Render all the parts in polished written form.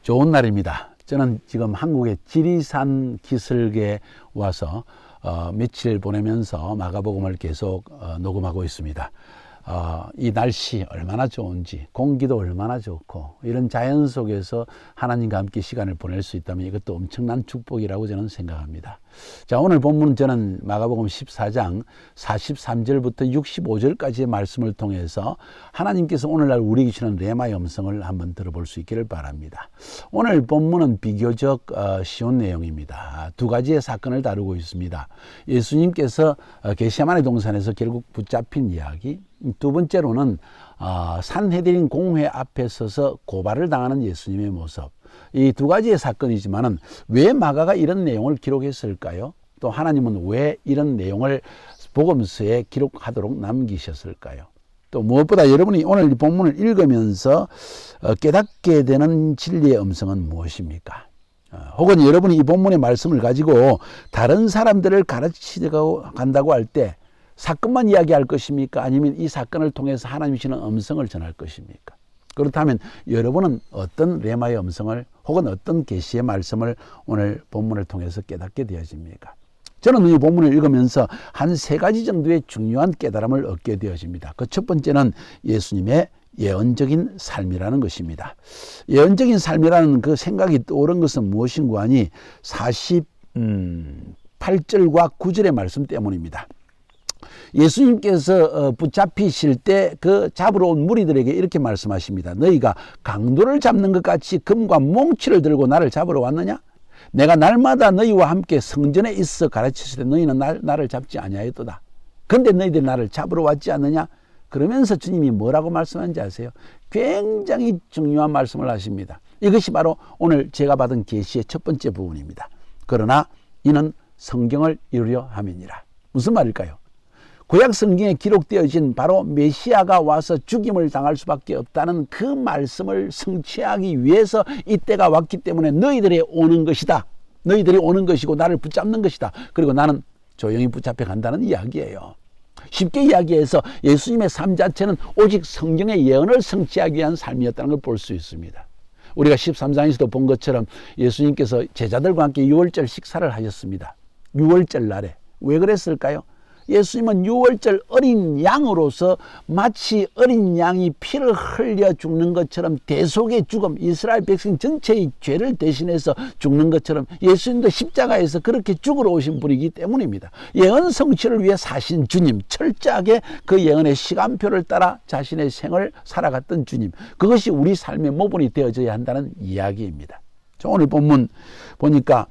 좋은 날입니다. 저는 지금 한국의 지리산 기슭에 와서 며칠 보내면서 마가복음을 계속 녹음하고 있습니다. 이 날씨 얼마나 좋은지, 공기도 얼마나 좋고, 이런 자연 속에서 하나님과 함께 시간을 보낼 수 있다면 이것도 엄청난 축복이라고 저는 생각합니다. 자, 오늘 본문은 저는 마가복음 14장 43절부터 65절까지의 말씀을 통해서 하나님께서 오늘날 우리에게 주시는 레마의 음성을 한번 들어볼 수 있기를 바랍니다. 오늘 본문은 비교적 쉬운 내용입니다. 두 가지의 사건을 다루고 있습니다. 예수님께서 겟세마네 동산에서 결국 붙잡힌 이야기, 두 번째로는 산헤드린 공회 앞에 서서 고발을 당하는 예수님의 모습. 이 두 가지의 사건이지만은 왜 마가가 이런 내용을 기록했을까요? 또 하나님은 왜 이런 내용을 복음서에 기록하도록 남기셨을까요? 또 무엇보다 여러분이 오늘 이 본문을 읽으면서 깨닫게 되는 진리의 음성은 무엇입니까? 혹은 여러분이 이 본문의 말씀을 가지고 다른 사람들을 가르치고 간다고 할 때 사건만 이야기할 것입니까? 아니면 이 사건을 통해서 하나님이 주시는 음성을 전할 것입니까? 그렇다면 여러분은 어떤 레마의 음성을 혹은 어떤 계시의 말씀을 오늘 본문을 통해서 깨닫게 되어집니까? 저는 이 본문을 읽으면서 한 세 가지 정도의 중요한 깨달음을 얻게 되어집니다. 그 첫 번째는 예수님의 예언적인 삶이라는 것입니다. 예언적인 삶이라는 그 생각이 떠오른 것은 무엇인가 하니 48절과 9절의 말씀 때문입니다. 예수님께서 붙잡히실 때 그 잡으러 온 무리들에게 이렇게 말씀하십니다. 너희가 강도를 잡는 것 같이 금과 몽치를 들고 나를 잡으러 왔느냐? 내가 날마다 너희와 함께 성전에 있어 가르치실 때 너희는 나를 잡지 아니하였도다. 그런데 너희들이 나를 잡으러 왔지 않느냐? 그러면서 주님이 뭐라고 말씀하는지 아세요? 굉장히 중요한 말씀을 하십니다. 이것이 바로 오늘 제가 받은 계시의 첫 번째 부분입니다. 그러나 이는 성경을 이루려 함이니라. 무슨 말일까요? 구약 성경에 기록되어진 바로 메시아가 와서 죽임을 당할 수밖에 없다는 그 말씀을 성취하기 위해서 이때가 왔기 때문에 너희들이 오는 것이다. 너희들이 오는 것이고 나를 붙잡는 것이다. 그리고 나는 조용히 붙잡혀 간다는 이야기예요. 쉽게 이야기해서 예수님의 삶 자체는 오직 성경의 예언을 성취하기 위한 삶이었다는 걸 볼 수 있습니다. 우리가 13장에서도 본 것처럼 예수님께서 제자들과 함께 유월절 식사를 하셨습니다. 유월절 날에. 왜 그랬을까요? 예수님은 유월절 어린 양으로서 마치 어린 양이 피를 흘려 죽는 것처럼 대속의 죽음, 이스라엘 백성 전체의 죄를 대신해서 죽는 것처럼 예수님도 십자가에서 그렇게 죽으러 오신 분이기 때문입니다. 예언 성취를 위해 사신 주님, 철저하게 그 예언의 시간표를 따라 자신의 생을 살아갔던 주님, 그것이 우리 삶의 모본이 되어져야 한다는 이야기입니다. 오늘 본문 보니까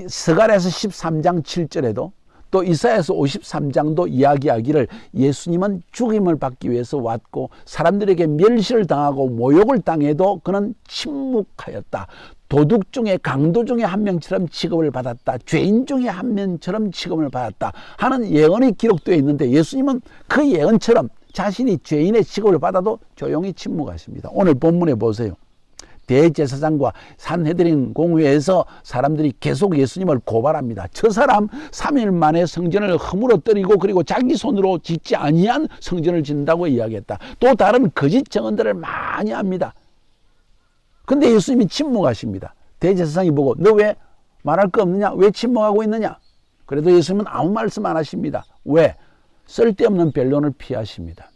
스가랴서 13장 7절에도 또 이사야서 53장도 이야기하기를 예수님은 죽임을 받기 위해서 왔고 사람들에게 멸시를 당하고 모욕을 당해도 그는 침묵하였다. 도둑 중에 강도 중에 한 명처럼 취급을 받았다. 죄인 중에 한 명처럼 취급을 받았다 하는 예언이 기록되어 있는데 예수님은 그 예언처럼 자신이 죄인의 취급을 받아도 조용히 침묵하십니다. 오늘 본문에 보세요. 대제사장과 산헤드린 공회에서 사람들이 계속 예수님을 고발합니다. 저 사람 3일 만에 성전을 허물어뜨리고 그리고 자기 손으로 짓지 아니한 성전을 짓는다고 이야기했다. 또 다른 거짓 증언들을 많이 합니다. 그런데 예수님이 침묵하십니다. 대제사장이 보고 너 왜 말할 거 없느냐? 왜 침묵하고 있느냐? 그래도 예수님은 아무 말씀 안 하십니다. 왜? 쓸데없는 변론을 피하십니다.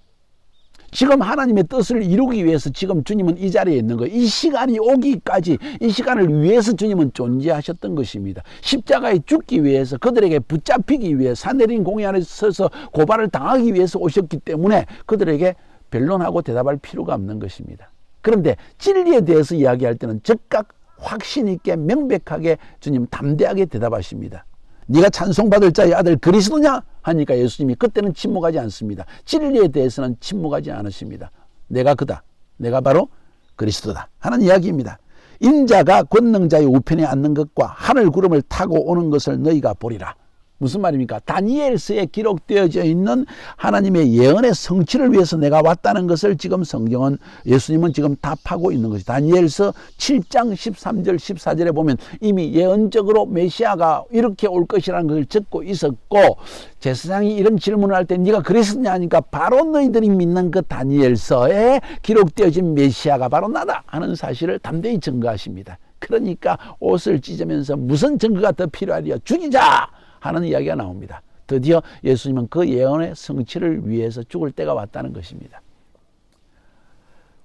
지금 하나님의 뜻을 이루기 위해서 지금 주님은 이 자리에 있는 거예요. 이 시간이 오기까지 이 시간을 위해서 주님은 존재하셨던 것입니다. 십자가에 죽기 위해서 그들에게 붙잡히기 위해 산헤드린 공회 안에 서서 고발을 당하기 위해서 오셨기 때문에 그들에게 변론하고 대답할 필요가 없는 것입니다. 그런데 진리에 대해서 이야기할 때는 즉각 확신 있게 명백하게 주님 담대하게 대답하십니다. 네가 찬송받을 자의 아들 그리스도냐? 하니까 예수님이 그때는 침묵하지 않습니다. 진리에 대해서는 침묵하지 않으십니다. 내가 그다. 내가 바로 그리스도다 하는 이야기입니다. 인자가 권능자의 우편에 앉는 것과 하늘 구름을 타고 오는 것을 너희가 보리라. 무슨 말입니까? 다니엘서에 기록되어져 있는 하나님의 예언의 성취를 위해서 내가 왔다는 것을 지금 성경은 예수님은 지금 답하고 있는 것이 다니엘서 7장 13절 14절에 보면 이미 예언적으로 메시아가 이렇게 올 것이라는 것을 적고 있었고 제사장이 이런 질문을 할 때 네가 그리스도냐 하니까 바로 너희들이 믿는 그 다니엘서에 기록되어진 메시아가 바로 나다 하는 사실을 담대히 증거하십니다. 그러니까 옷을 찢으면서 무슨 증거가 더 필요하리요? 죽이자! 하는 이야기가 나옵니다. 드디어 예수님은 그 예언의 성취를 위해서 죽을 때가 왔다는 것입니다.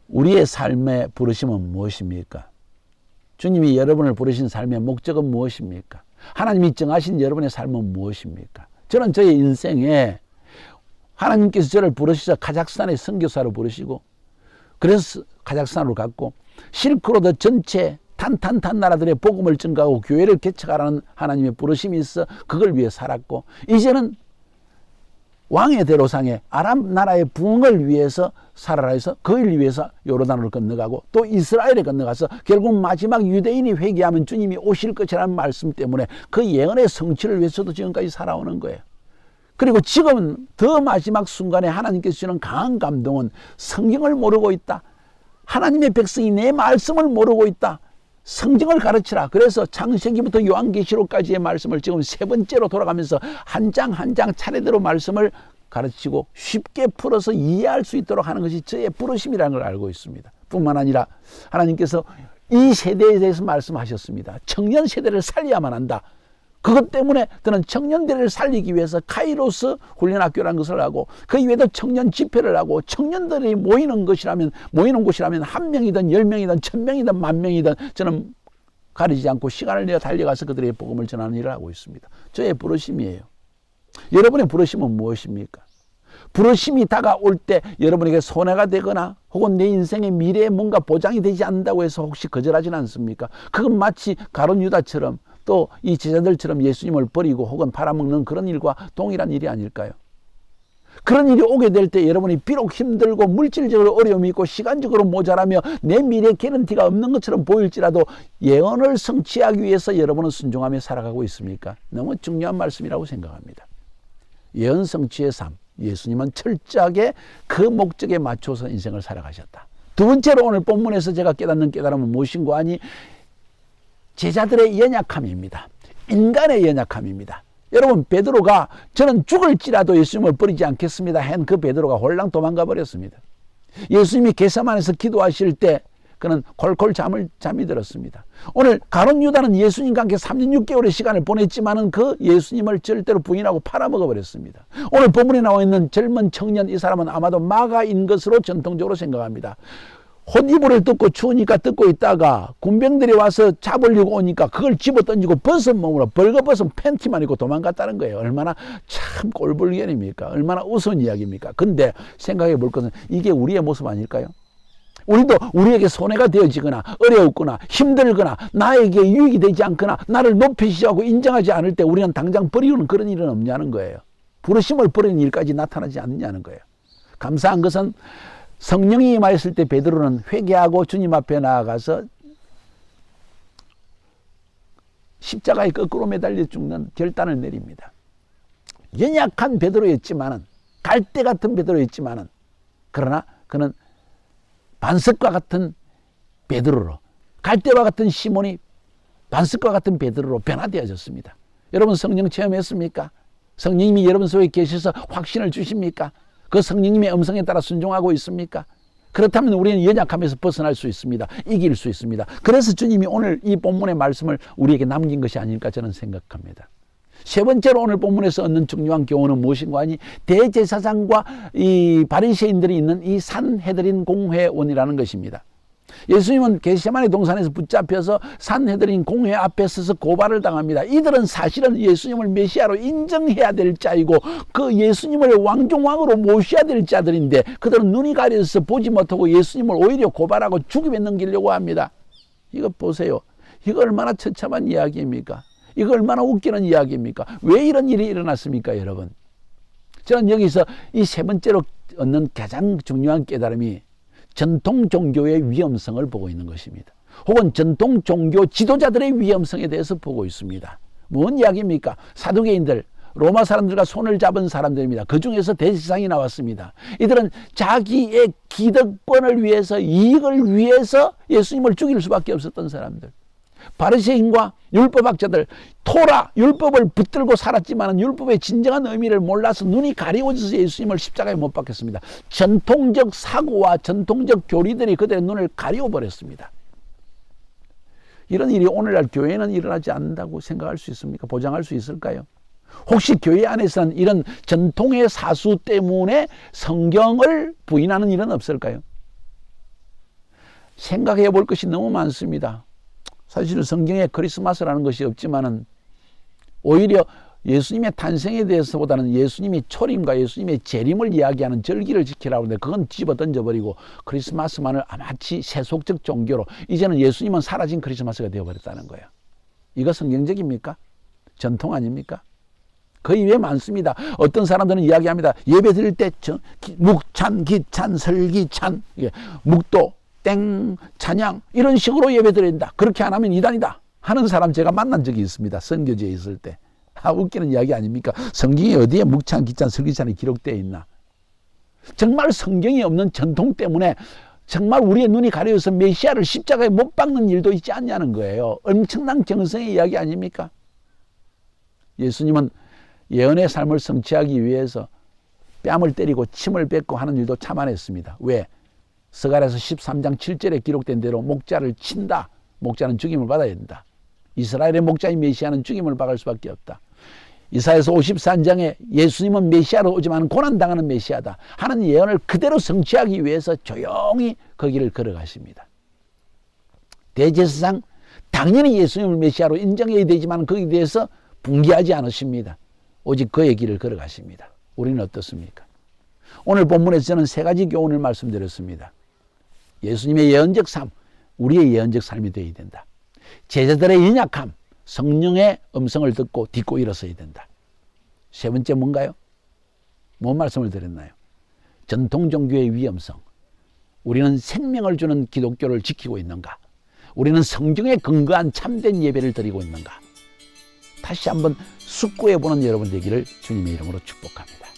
우리의 삶의 부르심은 무엇입니까? 주님이 여러분을 부르신 삶의 목적은 무엇입니까? 하나님이 정하신 여러분의 삶은 무엇입니까? 저는 저의 인생에 하나님께서 저를 부르셔서 카자흐스탄의 선교사로 부르시고, 그래서 카자흐스탄으로 갔고, 실크로드 전체 탄탄탄 나라들의 복음을 증가하고 교회를 개척하라는 하나님의 부르심이 있어 그걸 위해 살았고, 이제는 왕의 대로상에 아람 나라의 부흥을 위해서 살아라 해서 그 일 위해서 요르단을 건너가고 또 이스라엘에 건너가서 결국 마지막 유대인이 회개하면 주님이 오실 것이라는 말씀 때문에 그 예언의 성취를 위해서도 지금까지 살아오는 거예요. 그리고 지금은 더 마지막 순간에 하나님께서 주는 강한 감동은 성경을 모르고 있다. 하나님의 백성이 내 말씀을 모르고 있다. 성경을 가르치라. 그래서 창세기부터 요한계시록까지의 말씀을 지금 세 번째로 돌아가면서 한 장 한 장 차례대로 말씀을 가르치고 쉽게 풀어서 이해할 수 있도록 하는 것이 저의 부르심이라는 걸 알고 있습니다. 뿐만 아니라 하나님께서 이 세대에 대해서 말씀하셨습니다. 청년 세대를 살려야만 한다. 그것 때문에 저는 청년들을 살리기 위해서 카이로스 훈련학교라는 것을 하고, 그 이외에도 청년 집회를 하고, 청년들이 모이는 곳이라면 1명이든 10명이든 1000명이든 10,000명이든 저는 가리지 않고 시간을 내어 달려가서 그들의 복음을 전하는 일을 하고 있습니다. 저의 부르심이에요. 여러분의 부르심은 무엇입니까? 부르심이 다가올 때 여러분에게 손해가 되거나 혹은 내 인생의 미래에 뭔가 보장이 되지 않는다고 해서 혹시 거절하지는 않습니까? 그건 마치 가룟 유다처럼 또 이 제자들처럼 예수님을 버리고 혹은 팔아먹는 그런 일과 동일한 일이 아닐까요? 그런 일이 오게 될 때 여러분이 비록 힘들고 물질적으로 어려움이 있고 시간적으로 모자라며 내 미래에 개런티가 없는 것처럼 보일지라도 예언을 성취하기 위해서 여러분은 순종하며 살아가고 있습니까? 너무 중요한 말씀이라고 생각합니다. 예언 성취의 삶, 예수님은 철저하게 그 목적에 맞춰서 인생을 살아가셨다. 두 번째로 오늘 본문에서 제가 깨닫는 깨달음은 무엇인고 하니 제자들의 연약함입니다. 인간의 연약함입니다. 여러분, 베드로가 저는 죽을지라도 예수님을 버리지 않겠습니다 한 그 베드로가 홀랑 도망가 버렸습니다. 예수님이 겟세마네에서 기도하실 때 그는 콜콜 잠이 들었습니다. 오늘 가룟 유다는 예수님과 함께 3년 6개월의 시간을 보냈지만은 그 예수님을 절대로 부인하고 팔아먹어 버렸습니다. 오늘 본문에 나와 있는 젊은 청년, 이 사람은 아마도 마가인 것으로 전통적으로 생각합니다. 혼이불을 뜯고 추우니까 뜯고 있다가 군병들이 와서 잡으려고 오니까 그걸 집어 던지고 벗은 몸으로 벌거벗은 팬티만 입고 도망갔다는 거예요. 얼마나 참 꼴불견입니까? 얼마나 우스운 이야기입니까? 근데 생각해 볼 것은 이게 우리의 모습 아닐까요? 우리도 우리에게 손해가 되어지거나 어려웠거나 힘들거나 나에게 유익이 되지 않거나 나를 높이시하고 인정하지 않을 때 우리는 당장 버리는 그런 일은 없냐는 거예요. 부르심을 버리는 일까지 나타나지 않느냐는 거예요. 감사한 것은 성령이 임하였을 때 베드로는 회개하고 주님 앞에 나아가서 십자가에 거꾸로 매달려 죽는 결단을 내립니다. 연약한 베드로였지만은, 갈대 같은 베드로였지만은, 그러나 그는 반석과 같은 베드로로, 갈대와 같은 시몬이 반석과 같은 베드로로 변화되어졌습니다. 여러분 성령 체험했습니까? 성령님이 여러분 속에 계셔서 확신을 주십니까? 그 성령님의 음성에 따라 순종하고 있습니까? 그렇다면 우리는 연약함에서 벗어날 수 있습니다. 이길 수 있습니다. 그래서 주님이 오늘 이 본문의 말씀을 우리에게 남긴 것이 아닐까 저는 생각합니다. 세 번째로 오늘 본문에서 얻는 중요한 교훈은 무엇인가 하니 대제사장과 이 바리새인들이 있는 이 산헤드린 공회원이라는 것입니다. 예수님은 겟세마네 동산에서 붙잡혀서 산헤드린 공회 앞에 서서 고발을 당합니다. 이들은 사실은 예수님을 메시아로 인정해야 될 자이고 그 예수님을 왕중왕으로 모셔야 될 자들인데 그들은 눈이 가려져서 보지 못하고 예수님을 오히려 고발하고 죽임에 넘기려고 합니다. 이거 보세요. 이거 얼마나 처참한 이야기입니까? 이거 얼마나 웃기는 이야기입니까? 왜 이런 일이 일어났습니까, 여러분? 저는 여기서 이 세 번째로 얻는 가장 중요한 깨달음이 전통 종교의 위험성을 보고 있는 것입니다. 혹은 전통 종교 지도자들의 위험성에 대해서 보고 있습니다. 뭔 이야기입니까? 사두개인들, 로마 사람들과 손을 잡은 사람들입니다. 그 중에서 대제사장이 나왔습니다. 이들은 자기의 기득권을 위해서, 이익을 위해서 예수님을 죽일 수밖에 없었던 사람들. 바리새인과 율법학자들, 토라 율법을 붙들고 살았지만 율법의 진정한 의미를 몰라서 눈이 가리워져서 예수님을 십자가에 못 박혔습니다. 전통적 사고와 전통적 교리들이 그들의 눈을 가리워버렸습니다. 이런 일이 오늘날 교회는 일어나지 않는다고 생각할 수 있습니까? 보장할 수 있을까요? 혹시 교회 안에서는 이런 전통의 사수 때문에 성경을 부인하는 일은 없을까요? 생각해 볼 것이 너무 많습니다. 사실 성경에 크리스마스라는 것이 없지만은 오히려 예수님의 탄생에 대해서보다는 예수님의 초림과 예수님의 재림을 이야기하는 절기를 지키라고 하는데 그건 집어 던져버리고 크리스마스만을 마치 세속적 종교로 이제는 예수님은 사라진 크리스마스가 되어버렸다는 거예요. 이거 성경적입니까? 전통 아닙니까? 그 이외에 많습니다. 어떤 사람들은 이야기합니다. 예배 드릴 때 묵찬, 기찬, 설기찬, 묵도, 땡, 찬양 이런 식으로 예배 드려야 된다. 그렇게 안 하면 이단이다 하는 사람 제가 만난 적이 있습니다. 선교지에 있을 때. 웃기는 이야기 아닙니까? 성경이 어디에 묵찬, 기찬, 설기찬이 기록되어 있나? 정말 성경이 없는 전통 때문에 정말 우리의 눈이 가려져서 메시아를 십자가에 못 박는 일도 있지 않냐는 거예요. 엄청난 경성의 이야기 아닙니까? 예수님은 예언의 삶을 성취하기 위해서 뺨을 때리고 침을 뱉고 하는 일도 참아냈습니다. 왜? 스가랴서 13장 7절에 기록된 대로 목자를 친다. 목자는 죽임을 받아야 된다. 이스라엘의 목자인 메시아는 죽임을 받을 수밖에 없다. 이사야서 54장에 예수님은 메시아로 오지만 고난당하는 메시아다 하는 예언을 그대로 성취하기 위해서 조용히 그 길을 걸어가십니다. 대제사장 당연히 예수님을 메시아로 인정해야 되지만 거기에 대해서 분개하지 않으십니다. 오직 그의 길을 걸어가십니다. 우리는 어떻습니까? 오늘 본문에서 저는 세 가지 교훈을 말씀드렸습니다. 예수님의 예언적 삶, 우리의 예언적 삶이 되어야 된다. 제자들의 연약함, 성령의 음성을 듣고 딛고 일어서야 된다. 세 번째 뭔가요? 뭔 말씀을 드렸나요? 전통 종교의 위험성. 우리는 생명을 주는 기독교를 지키고 있는가? 우리는 성경에 근거한 참된 예배를 드리고 있는가? 다시 한번 숙고해보는 여러분 되기를 주님의 이름으로 축복합니다.